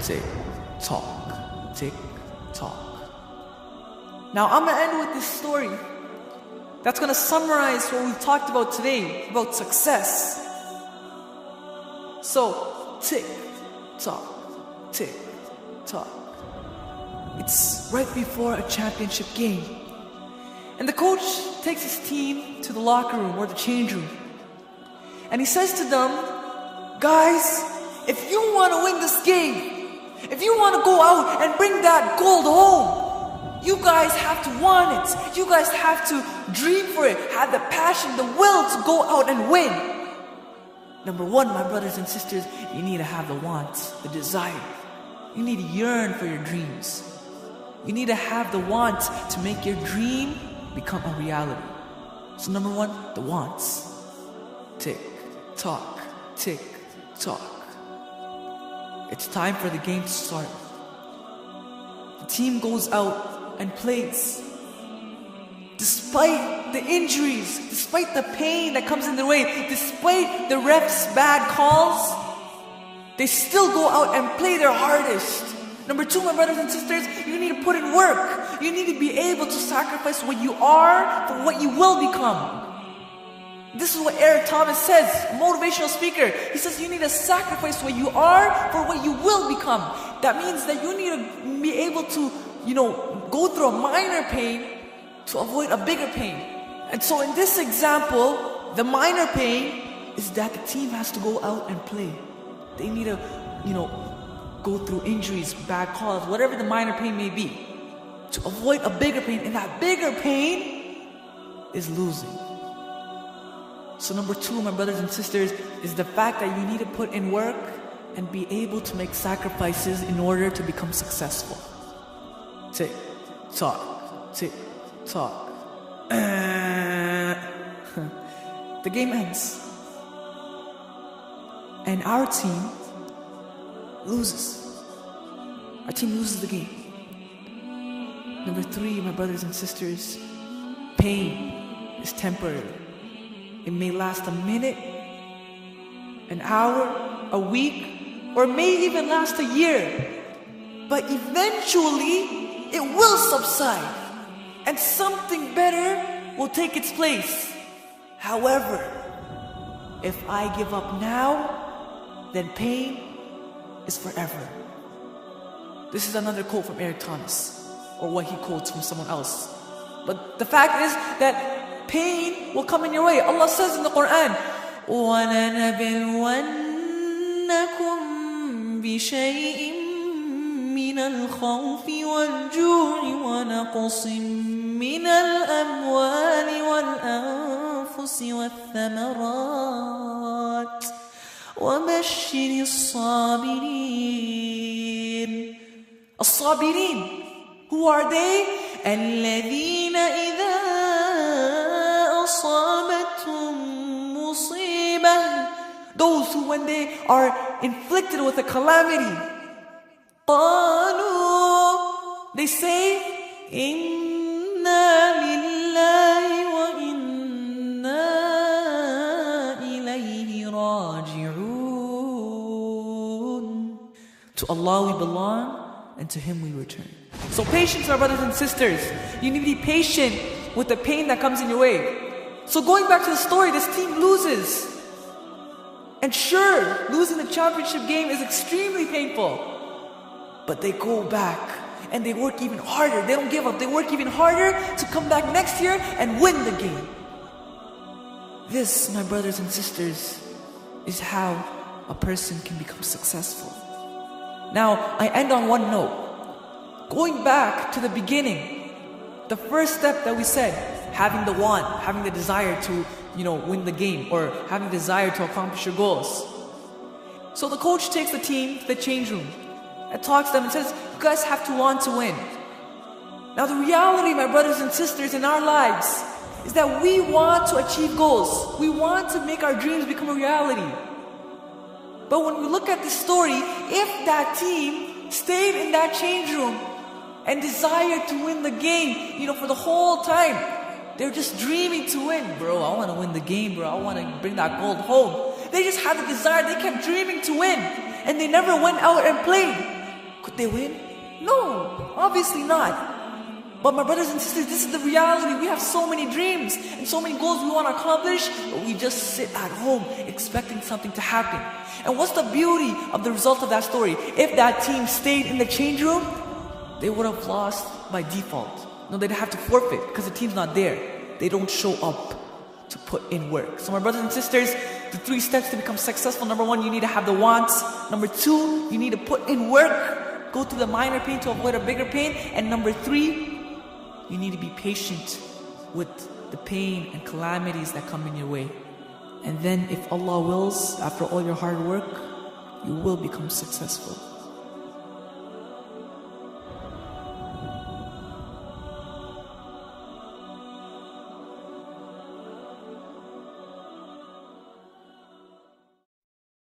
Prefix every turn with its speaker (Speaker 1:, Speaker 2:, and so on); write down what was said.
Speaker 1: tick, tock, tick, tock. Now I'm gonna end with this story that's gonna summarize what we've talked about today, about success. So, tick, tock, tick, tock. It's right before a championship game. And the coach takes his team to the locker room or the change room. And he says to them, guys, if you want to win this game, if you want to go out and bring that gold home, you guys have to want it. You guys have to dream for it, have the passion, the will to go out and win. Number one, my brothers and sisters, you need to have the want, the desire. You need to yearn for your dreams. You need to have the want to make your dream become a reality. So number one, the wants. Tick, tock, tick, tock. It's time for the game to start. The team goes out and plays. Despite the injuries, despite the pain that comes in their way, despite the refs' bad calls, they still go out and play their hardest. Number two, my brothers and sisters, you need to put in work. You need to be able to sacrifice what you are for what you will become. This is what Eric Thomas says, a motivational speaker. He says you need to sacrifice what you are for what you will become. That means that you need to be able to, go through a minor pain to avoid a bigger pain. And so in this example, the minor pain is that the team has to go out and play. They need to, go through injuries, bad calls, whatever the minor pain may be, to avoid a bigger pain. And that bigger pain is losing. So number two, my brothers and sisters, is the fact that you need to put in work and be able to make sacrifices in order to become successful. Tick, tock, tick, tock. The game ends. And our team loses. Our team loses the game. Number three, my brothers and sisters, pain is temporary. It may last a minute, an hour, a week, or may even last a year. But eventually, it will subside, and something better will take its place. However, if I give up now, then pain is forever. This is another quote from Eric Thomas, or what he quotes from someone else. But the fact is that pain will come in your way. Allah says in the Quran, وَلَنَبِلْوَنَّكُمْ بِشَيْءٍ مِّنَ الْخَوْفِ وَالْجُوعِ وَنَقْصٍ مِّنَ الْأَمْوَالِ وَالْأَنفُسِ وَالثَّمَرَاتِ وَبَشِّرِ الصَّابِرِينَ. الصابرين, who are they? الَّذِينَ إِذَا أَصَابَتْهُمْ مُصِيبَةٌ, those who when they are inflicted with a calamity, قَالُوا, they say, إِنَّا لِلَّهِ وَإِنَّا إِلَيْهِ رَاجِعُونَ. To Allah we belong, and to Him we return. So patience, my brothers and sisters. You need to be patient with the pain that comes in your way. So going back to the story, this team loses. And sure, losing the championship game is extremely painful. But they go back and they work even harder. They don't give up. They work even harder to come back next year and win the game. This, my brothers and sisters, is how a person can become successful. Now, I end on one note. Going back to the beginning, the first step that we said, having the want, having the desire to, win the game, or having the desire to accomplish your goals. So the coach takes the team to the change room and talks to them and says, you guys have to want to win. Now the reality, my brothers and sisters, in our lives is that we want to achieve goals. We want to make our dreams become a reality. But when we look at this story, if that team stayed in that change room and desired to win the game, for the whole time, they're just dreaming to win. Bro, I want to win the game, bro. I want to bring that gold home. They just had the desire. They kept dreaming to win. And they never went out and played. Could they win? No, obviously not. But my brothers and sisters, this is the reality. We have so many dreams and so many goals we want to accomplish, but we just sit at home expecting something to happen. And what's the beauty of the result of that story? If that team stayed in the change room, they would have lost by default. No, they'd have to forfeit because the team's not there. They don't show up to put in work. So my brothers and sisters, the 3 steps to become successful. Number 1, you need to have the wants. Number 2, you need to put in work. Go through the minor pain to avoid a bigger pain. And number 3, you need to be patient with the pain and calamities that come in your way. And then if Allah wills, after all your hard work, you will become successful.